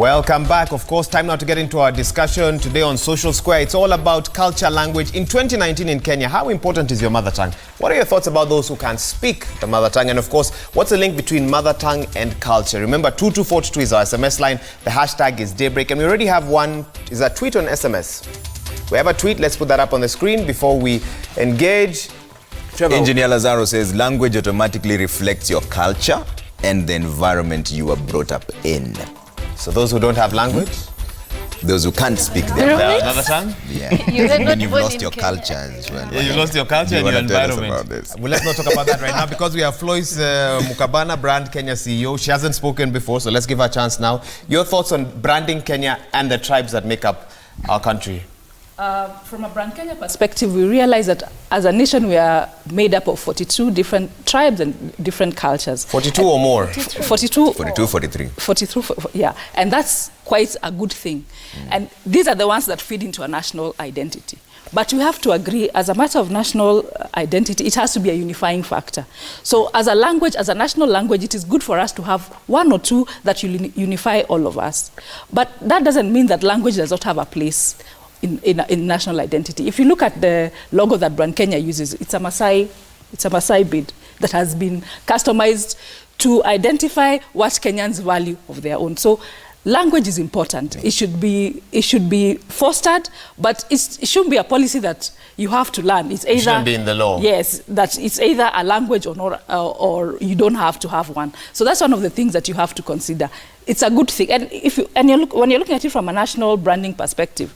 Welcome back. Of course, time now to get into our discussion today on Social Square. It's all about culture, language. In 2019 in Kenya, how important is your mother tongue? What are your thoughts about those who can't speak the mother tongue? And of course, what's the link between mother tongue and culture? Remember, 22422 is our SMS line. The hashtag is Daybreak. And we already have one, is a tweet on SMS. We have a tweet. Let's put that up on the screen before we engage. Trevor. Engineer Lazaro says, language automatically reflects your culture and the environment you were brought up in. So those who don't have language? Those who can't speak their mother tongue? Yeah. You've lost your culture as well. Yeah, you've lost your culture and your environment. Well, let's not talk about that right now because we have Floyce Mukabana, Brand Kenya CEO. She hasn't spoken before, so let's give her a chance now. Your thoughts on branding Kenya and the tribes that make up our country? From a Brand Kenya perspective, we realize that as a nation, we are made up of 42 different tribes and different cultures. 42 or more? 42, 43. 42, yeah. And that's quite a good thing. And these are the ones that feed into a national identity. But we have to agree, as a matter of national identity, it has to be a unifying factor. So as a language, as a national language, it is good for us to have one or two that unify all of us. But that doesn't mean that language does not have a place in national identity. If you look at the logo that Brand Kenya uses, it's a Maasai bead that has been customized to identify what Kenyans value of their own. So language is important. It should be fostered, but it shouldn't be a policy that you have to learn. It's either, it shouldn't be in the law. Yes, that it's either a language or not, or you don't have to have one. So that's one of the things that you have to consider. It's a good thing. And when you're looking at it from a national branding perspective,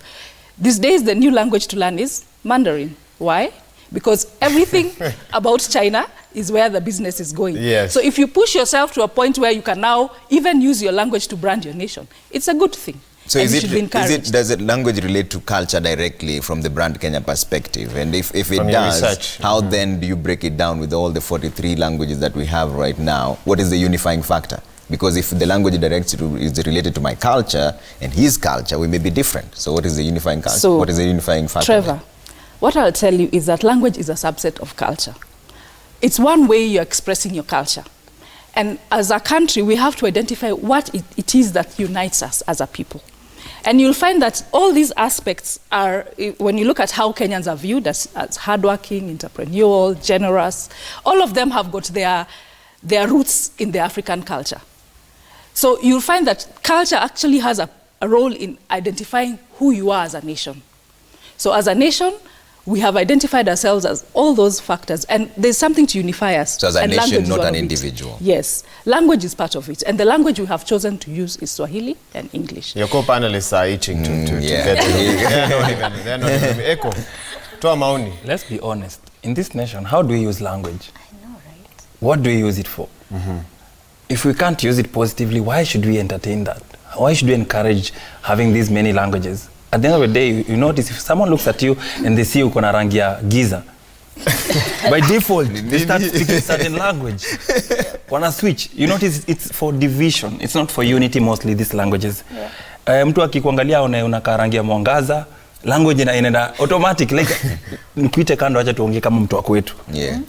these days, the new language to learn is Mandarin. Why? Because everything about China is where the business is going. Yes. So if you push yourself to a point where you can now even use your language to brand your nation, it's a good thing. So does the language relate to culture directly from the Brand Kenya perspective? And if it does, how then do you break it down with all the 43 languages that we have right now? What is the unifying factor? Because if the language is related to my culture and his culture, we may be different. So what is the unifying culture? So, what is the unifying factor? Trevor, what I'll tell you is that language is a subset of culture. It's one way you're expressing your culture. And as a country, we have to identify what it is that unites us as a people. And you'll find that all these aspects are, when you look at how Kenyans are viewed as hardworking, entrepreneurial, generous, all of them have got their roots in the African culture. So you'll find that culture actually has a role in identifying who you are as a nation. So as a nation, we have identified ourselves as all those factors, and there's something to unify us. So as a nation, not an individual. Yes, language is part of it, and the language we have chosen to use is Swahili and English. Your co-panelists are itching to get it. They're not even. Eko, toa maoni. Let's be honest. In this nation, how do we use language? I know, right? What do we use it for? If we can't use it positively, why should we entertain that? Why should we encourage having these many languages? At the end of the day, you notice if someone looks at you and they see you kona rangi ya giza, by default, they start speaking certain language. Wanna switch. You notice it's for division. It's not for unity mostly, these languages. Mtu akikuangalia unakaa rangi ya mwangaza, language inaenda automatic, like nikuite kando acha tuongee kama mtu wako wetu.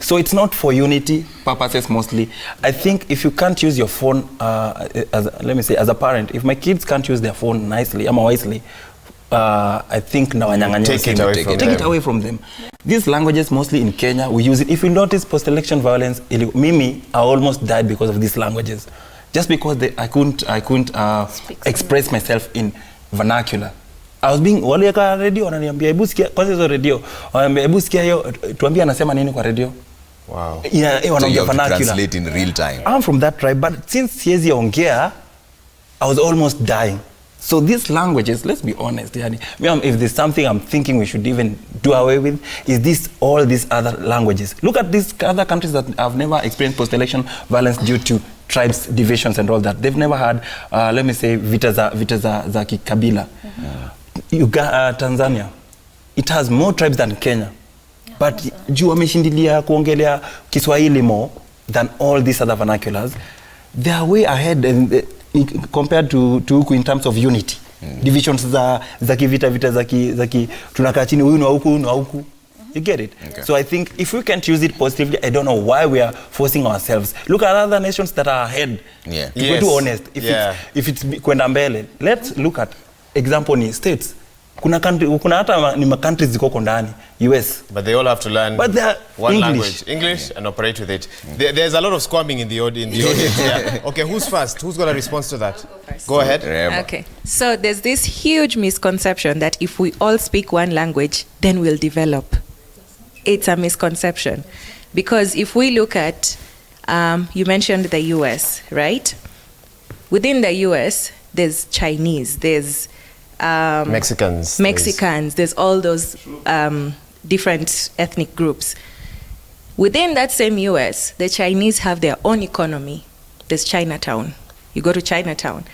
So it's not for unity purposes mostly. I think if you can't use your phone as a parent, if my kids can't use their phone nicely ama wisely, I think take it away from them. These languages mostly in Kenya, we use it. If you notice post-election violence, I almost died because of these languages, just because I couldn't express myself in vernacular. I was being walieka radio wananiambia hebu sikia kwanza hizo radio. Wananiambia hebu sikia hiyo tuambie anasema nini kwa radio. Wow. Yeah, so you have to translate in real time. I'm from that tribe, but since siezi ongea, I was almost dying. So these languages, let's be honest, if there's something I'm thinking we should even do away with, is all these other languages. Look at these other countries that have never experienced post-election violence due to tribes, divisions and all that. They've never had, let me say, vita za kikabila. Tanzania, it has more tribes than Kenya. But juu wameshindilia kuongelea Kiswahili more than all these other vernaculars, they are way ahead and compared to huku in terms of unity. Divisions za kivita za tunakaa chini huyu na huku. You get it? Okay. So I think if we can't use it positively, I don't know why we are forcing ourselves. Look at other nations that are ahead. Yeah. To be too honest, if it's kwenda mbele, let's look at example ni states. Kuna hata ni countries ziko ndani, US. But they all have to learn one English. English and operate with it. There's a lot of squirming in the audience. Yeah. Okay, who's first? Who's going to respond to that? Go ahead. Okay. So there's this huge misconception that if we all speak one language, then we'll develop. It's a misconception. Because if we look at, you mentioned the US, right? Within the US, there's Chinese, there's Mexicans, there's all those different ethnic groups. Within that same US, the Chinese have their own economy. There's Chinatown. You go to Chinatown.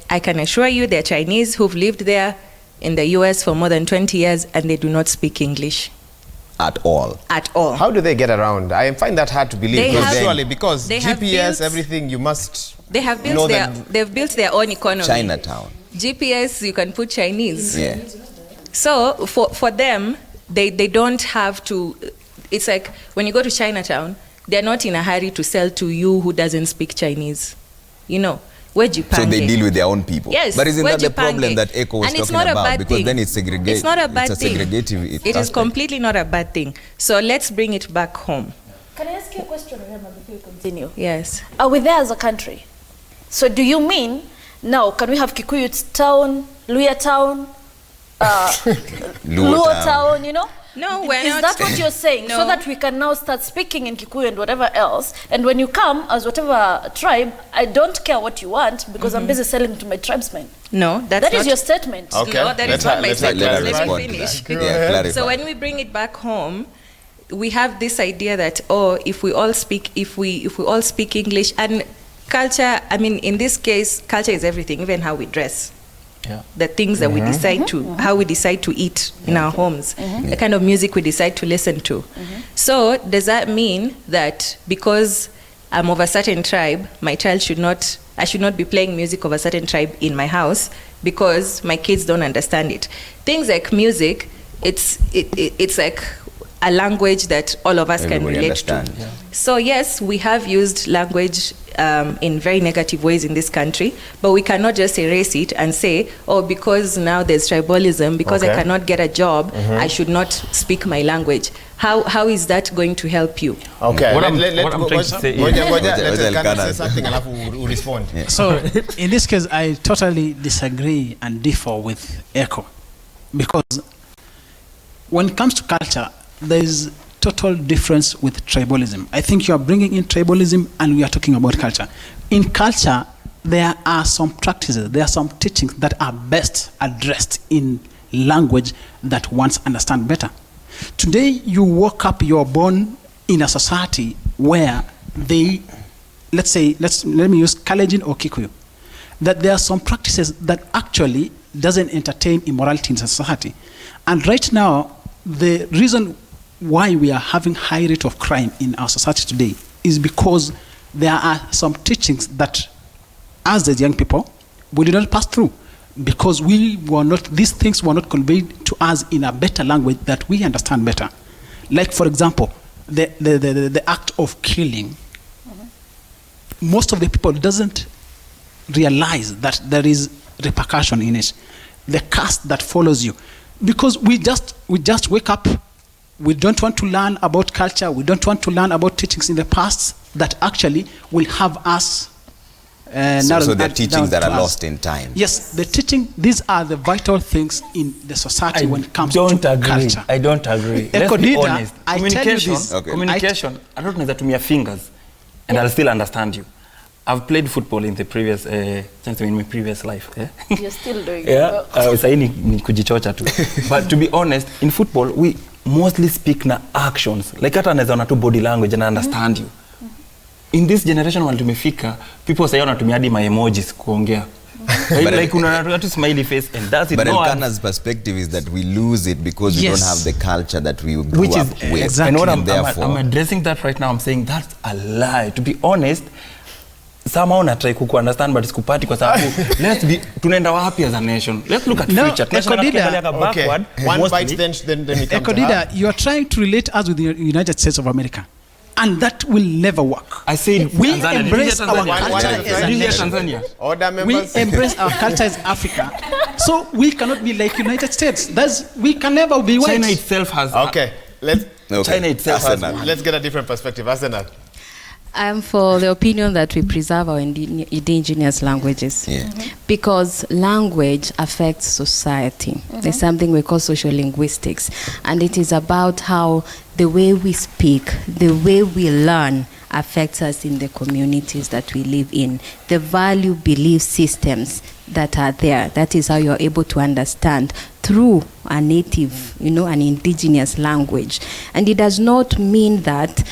I can assure you there are Chinese who've lived there in the US for more than 20 years and they do not speak English. At all. At all. How do they get around? I find that hard to believe. Because they GPS, everything, you must. They have built they've built their own economy. Chinatown. GPS, you can put Chinese. Yeah. So for them, they don't have to. It's like when you go to Chinatown, they're not in a hurry to sell to you who doesn't speak Chinese. You know. So they deal with their own people. Yes. But isn't that the problem that Eko was talking about? Because then it's segregated. It's not a bad thing. It is completely not a bad thing. So let's bring it back home. Can I ask you a question, Rema, before you continue? Yes. Are we there as a country? So do you mean now can we have Kikuyu town, Luya town, Luo town, you know? No, we're not. Is that what you're saying? No. So that we can now start speaking in Kikuyu and whatever else. And when you come as whatever tribe, I don't care what you want because I'm busy selling to my tribesmen. No, that is your statement. Okay. No, that is not my statement. Let me finish. Yeah, so when we bring it back home, we have this idea that if we all speak English and culture. I mean, in this case, culture is everything, even how we dress. Yeah. The things that we decide to, how we decide to eat in our homes, the kind of music we decide to listen to. So does that mean that because I'm of a certain tribe, I should not be playing music of a certain tribe in my house because my kids don't understand it? Things like music, it's like a language that all of us can relate to. Yeah. So yes, we have used language in very negative ways in this country, but we cannot just erase it and say, because now there's tribalism, because I cannot get a job, I should not speak my language. How is that going to help you? Okay, what I'm trying to say is something and we'll respond. Yeah. So in this case, I totally disagree and differ with Eko, because when it comes to culture, there is total difference with tribalism. I think you are bringing in tribalism and we are talking about culture. In culture, there are some practices, there are some teachings that are best addressed in language that ones understand better. Today, you woke up, you're born in a society where they, let me use Kalenjin or Kikuyu, that there are some practices that actually doesn't entertain immorality in society. And right now, the reason why we are having high rate of crime in our society today is because there are some teachings that, as the young people, we did not pass through because these things were not conveyed to us in a better language that we understand better. Like, for example, the act of killing. Most of the people doesn't realize that there is repercussion in it. The curse that follows you. Because we just wake up. We don't want to learn about culture. We don't want to learn about teachings in the past that actually will have us. So the teachings that are lost in time. Yes, the teaching. These are the vital things in the society when it comes to culture. I don't agree. Eko Let's be Dydda, honest. I tell you this. Communication. I don't know that to me fingers, and I'll still understand you. I've played football in the previous in my previous life. Yeah? You're still doing it. But to be honest, in football, we mostly speak na actions. Like hata naweza ona tu body language and I understand you. In this generation when tumefika, people say wanatumia hadi my emojis kuongea. Like una tu smiley face and that's it. But Elkana's perspective is that we lose it because we don't have the culture that we grew up with. Exactly. And I'm addressing that right now. I'm saying that's a lie. To be honest, somehow na try ku understand but sikupati kwa sababu tunaenda wapi as a nation. Let's look at future. Eko Dydda, backward. One bite then we come Eko to her. Dydda, you are trying to relate us with the United States of America. And that will never work. I said we Tanzania. embrace our culture as a nation. Tanzania. Order We members. embrace our culture as Africa. So we cannot be like United States. We can never be white. China itself has Okay, China itself has let's get a different perspective. Arsenal. I'm for the opinion that we preserve our indigenous languages. Yeah. Because language affects society. There's something we call social linguistics. And it is about how the way we speak, the way we learn affects us in the communities that we live in. The value belief systems that are there, that is how you're able to understand through a native, an indigenous language. And it does not mean that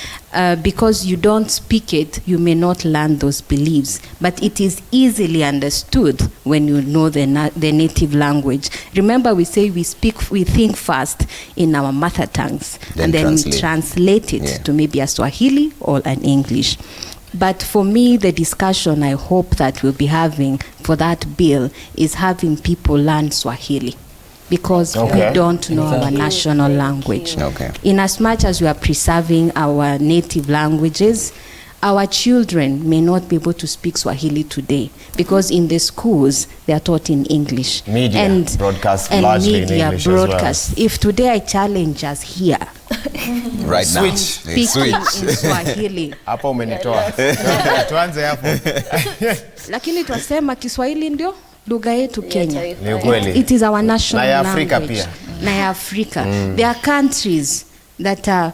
because you don't speak it, you may not learn those beliefs. But it is easily understood when you know the native language. Remember, we say we think first in our mother tongues, and then we translate it to maybe a Swahili or an English. But for me, the discussion I hope that we'll be having for that bill is having people learn Swahili, because we don't know our national language. In as much as we are preserving our native languages, our children may not be able to speak Swahili today, because in the schools they are taught in English. Media and broadcast and largely media in English broadcast. as well. If today I challenge us here, Right now. speaking in Swahili, Hapo umenitoa. Tuanze hapo. lakini twasema Kiswahili ndio lugha yetu Kenya. Ni ukweli. It is our national Na ya Afrika language. pia. Na ya Afrika. There are countries that are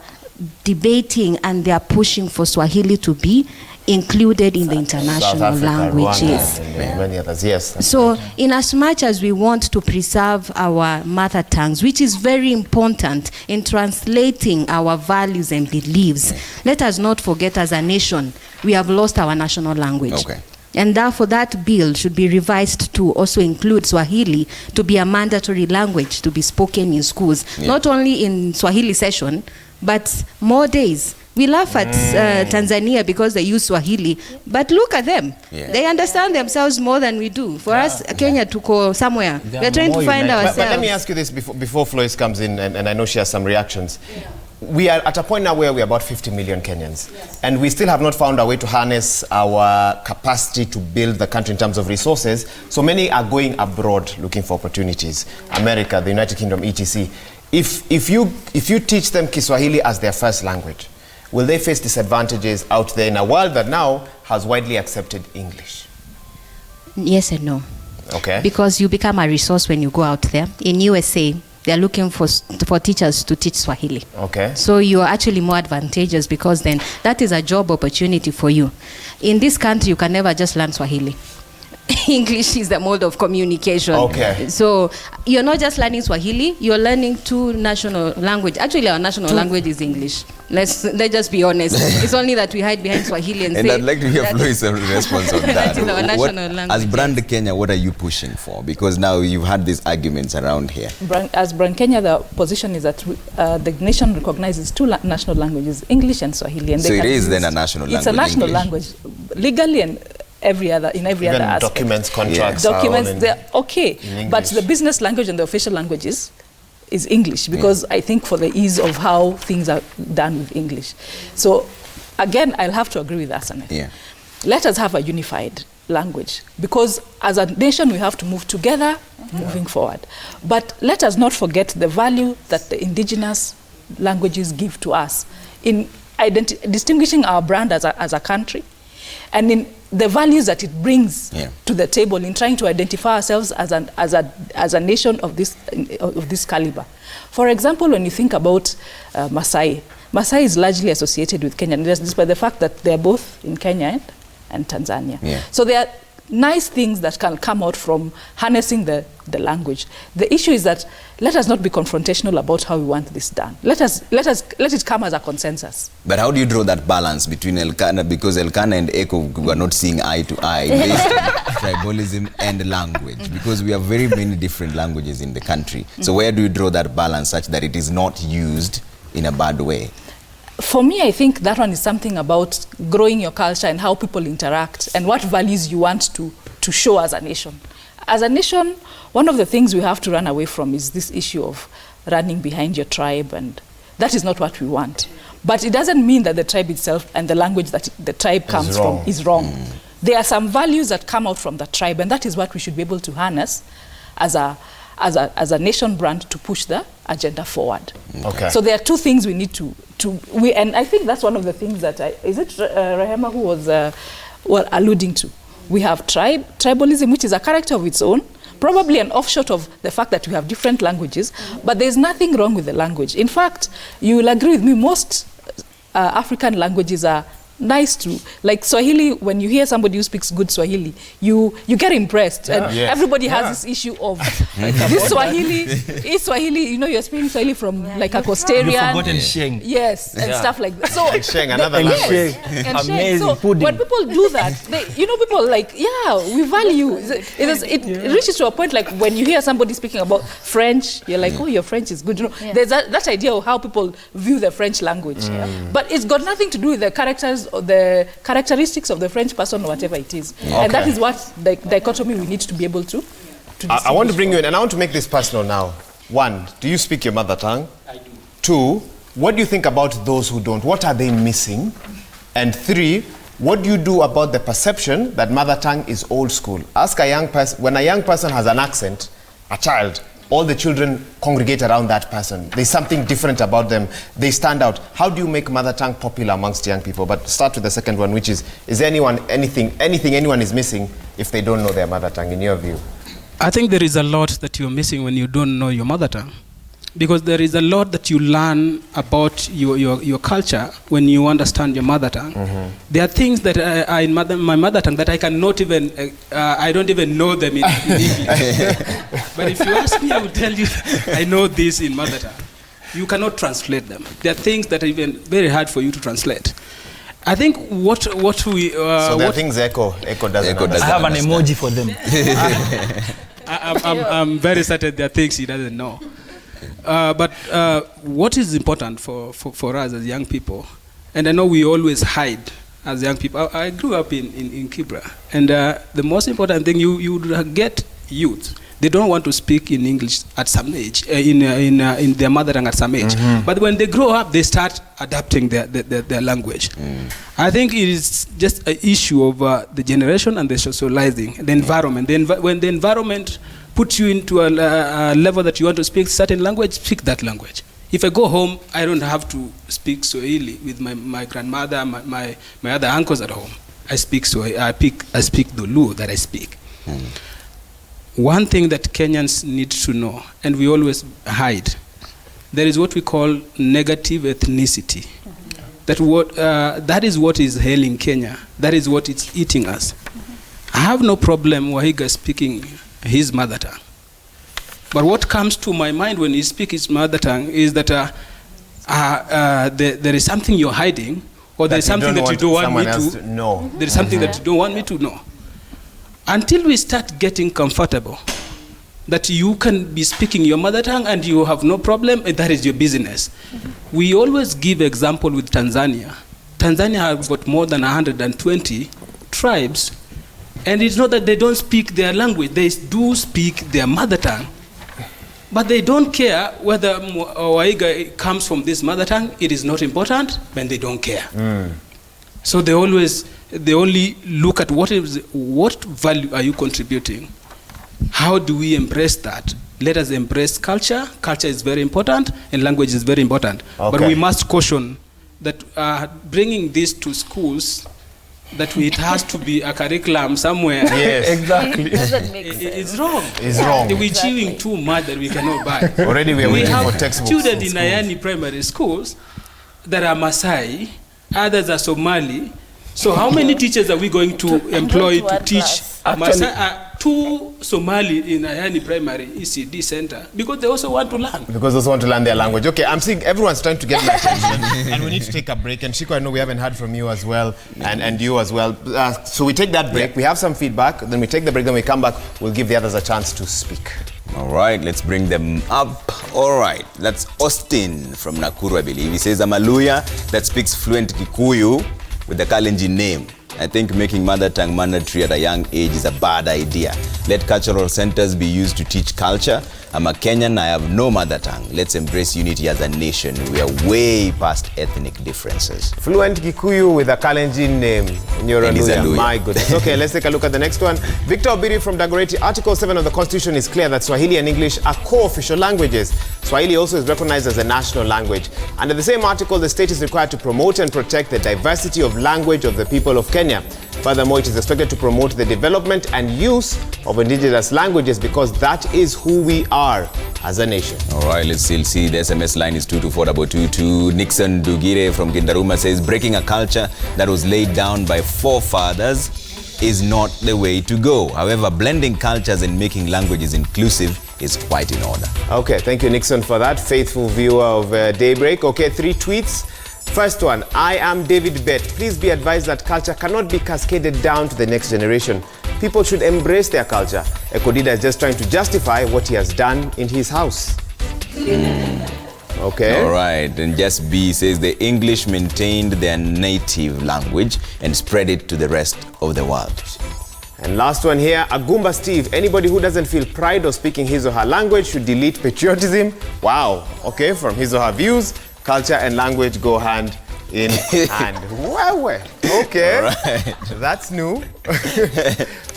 debating and they are pushing for Swahili to be included in the international South Africa, languages. Rwanda, and many others. Yes. So in as much as we want to preserve our mother tongues, which is very important in translating our values and beliefs, let us not forget, as a nation, we have lost our national language. And therefore that bill should be revised to also include Swahili to be a mandatory language to be spoken in schools. Not only in Swahili session, but more days. We laugh at Tanzania because they use Swahili, but look at them. They understand themselves more than we do. For us, Kenya to go somewhere. We're trying to find ourselves. But let me ask you this before Floyce comes in, and I know she has some reactions. We are at a point now where we're about 50 million Kenyans, and we still have not found a way to harness our capacity to build the country in terms of resources. So many are going abroad looking for opportunities. America, the United Kingdom, etc. If you teach them Kiswahili as their first language, will they face disadvantages out there in a world that now has widely accepted English? Yes and no. Okay. Because you become a resource when you go out there. In USA, they're looking for teachers to teach Swahili. Okay. So you are actually more advantageous, because then that is a job opportunity for you. In this country, you can never just learn Swahili. English is the mode of communication. Okay. So you're not just learning Swahili, you're learning two national language. Actually, our national language is English. Let's just be honest. It's only that we hide behind Swahili and say. And I'd like to hear Floyce's response on that. That is our national language. As Brand Kenya, what are you pushing for? Because now you've had these arguments around here. As Brand Kenya, the position is that the nation recognizes two national languages, English and Swahili. And So it is then a national language. It's a national English. language, legally and every other other aspect. Documents, contracts. Documents, they're okay. But the business language and the official language is English, because I think for the ease of how things are done with English. So again, I'll have to agree with Asane. Let us have a unified language, because as a nation we have to move together moving forward. But let us not forget the value that the indigenous languages give to us in distinguishing our brand as a country, and in the values that it brings to the table in trying to identify ourselves as a nation of this caliber. For example, when you think about Maasai is largely associated with Kenya, despite the fact that they are both in Kenya and Tanzania. So there are nice things that can come out from harnessing the language. The issue is that let us not be confrontational about how we want this done. Let it come as a consensus. But how do you draw that balance between Elkanah, because Elkanah and Eko were not seeing eye to eye based on tribalism and language, because we have very many different languages in the country. So where do you draw that balance such that it is not used in a bad way? For me, I think that one is something about growing your culture and how people interact and what values you want to show as a nation. As a nation, one of the things we have to run away from is this issue of running behind your tribe, and that is not what we want. But it doesn't mean that the tribe itself and the language that the tribe comes from is wrong. There are some values that come out from the tribe, and that is what we should be able to harness as a nation brand to push the agenda forward. Okay. So there are two things we need to and I think that's one of the things that is it Rehema who was alluding to. We have tribalism, which is a character of its own, probably an offshoot of the fact that we have different languages, but there's nothing wrong with the language. In fact, you will agree with me, most African languages are nice to, like Swahili, when you hear somebody who speaks good Swahili, you get impressed. And everybody has this issue of this Swahili, you know, you're speaking Swahili from like a Costarian. You've forgotten Sheng. Yes, and stuff like that. So Sheng, another language. And Sheng. So when people do that, people like, we value. It reaches to a point like when you hear somebody speaking about French, you're like, oh, your French is good. You know, there's that idea of how people view the French language. But it's got nothing to do with the characters or the characteristics of the French person or whatever it is. And that is what the dichotomy we need to be able to I want to bring you in, and I want to make this personal now. 1, do you speak your mother tongue? I do. 2, what do you think about those who don't? What are they missing? And 3, what do you do about the perception that mother tongue is old school? Ask a young person, when a young person has an accent, a child, all the children congregate around that person. There's something different about them. They stand out. How do you make mother tongue popular amongst young people? But start with the second one, which is there anything anyone is missing if they don't know their mother tongue, in your view? I think there is a lot that you're missing when you don't know your mother tongue. Because there is a lot that you learn about your culture when you understand your mother tongue. There are things that are in my mother tongue that I cannot even, I don't even know them in English. But if you ask me, I will tell you, I know this in mother tongue. You cannot translate them. There are things that are even very hard for you to translate. I think what we... so there are things Eko doesn't understand. I have an emoji for them. I'm very certain there are things he doesn't know. But what is important for us as young people, and I know we always hide as young people. I grew up in Kibra, and the most important thing, you get youth. They don't want to speak in English at some age, in their mother tongue at some age. But when they grow up, they start adapting their language. I think it is just an issue of the generation and the socializing, the environment. When the environment puts you into a level that you want to speak certain language, speak that language. If I go home, I don't have to speak Swahili with my grandmother, my other uncles at home. I speak Swahili, I speak the Luo that I speak. One thing that Kenyans need to know, and we always hide, there is what we call negative ethnicity. That is what is hailing Kenya. That is what is eating us. I have no problem Wahiga speaking his mother tongue. But what comes to my mind when he speaks his mother tongue is that there is something you're hiding, or there is something that you don't want me to know. There is something that you don't want me to know. Until we start getting comfortable that you can be speaking your mother tongue and you have no problem, and that is your business. We always give example with Tanzania. Tanzania has got more than 120 tribes, and it's not that they don't speak their language. They do speak their mother tongue. But they don't care whether Waiga comes from this mother tongue. It is not important, when they don't care. So they only look at what value are you contributing? How do we embrace that? Let us embrace culture. Culture is very important, and language is very important. But we must caution that bringing this to schools, that it has to be a curriculum somewhere. Yes, exactly. Doesn't make sense. It's wrong. It's wrong. We're chewing too much that we cannot buy. Already we are waiting for textbooks. Students in Ayani primary schools that are Maasai, others are Somali. So how many teachers are we going to employ to teach Maasai? 2 Somali in Ayani primary ECD center, because they also want to learn. Because they also want to learn their language. Okay, I'm seeing everyone's trying to get my attention, and we need to take a break. And Shiko, I know we haven't heard from you as well, and you as well. So we take that break. We have some feedback. Then we take the break. Then we come back. We'll give the others a chance to speak. All right, let's bring them up. All right, that's Austin from Nakuru, I believe. He says, I'm a Luya that speaks fluent Kikuyu with the Kalenjin name. I think making mother tongue mandatory at a young age is a bad idea. Let cultural centers be used to teach culture. I'm a Kenyan, I have no mother tongue. Let's embrace unity as a nation. We are way past ethnic differences. Fluent Kikuyu with a Kalenjin name. My goodness. Okay, let's take a look at the next one. Victor Obiri from Dagoretti. Article 7 of the Constitution is clear that Swahili and English are co-official languages. Swahili also is recognized as a national language. Under the same article, the state is required to promote and protect the diversity of language of the people of Kenya. Furthermore, it is expected to promote the development and use of indigenous languages because that is who we are as a nation. All right, let's still see. The SMS line is 22422. Nixon Dugire from Kindaruma says, breaking a culture that was laid down by forefathers is not the way to go. However, blending cultures and making languages inclusive is quite in order. Okay, thank you, Nixon, for that. Faithful viewer of Daybreak. Okay, 3 tweets. First one, I am David Bett. Please be advised that culture cannot be cascaded down to the next generation. People should embrace their culture. Eko Dydda is just trying to justify what he has done in his house. Okay. All right, and Just B says the English maintained their native language and spread it to the rest of the world. And last one here, Agumba Steve. Anybody who doesn't feel pride of speaking his or her language should delete patriotism. Wow. Okay, from his or her views, culture and language go hand in hand. Well. Okay. All right. That's new.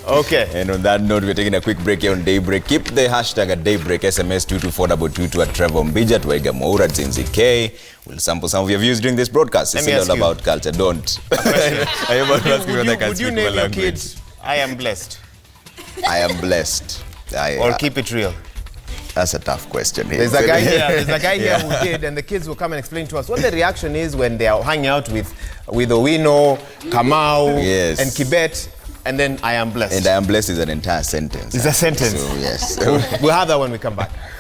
Okay. And on that note, we're taking a quick break here on Daybreak. Keep the hashtag at Daybreak, SMS 22422 at Trevor Mbija, Twaiga Moura, Zinzi K. We'll sample some of your views during this broadcast. It's all about culture. Don't. Would you name your kids, I am blessed? I am blessed. Or keep it real? That's a tough question. There's a guy here who did, and the kids will come and explain to us what the reaction is when they are hanging out with Owino, Kamau, and Kibet, and then I am blessed. And I am blessed is an entire sentence. It's a sentence. So, yes. We'll have that when we come back.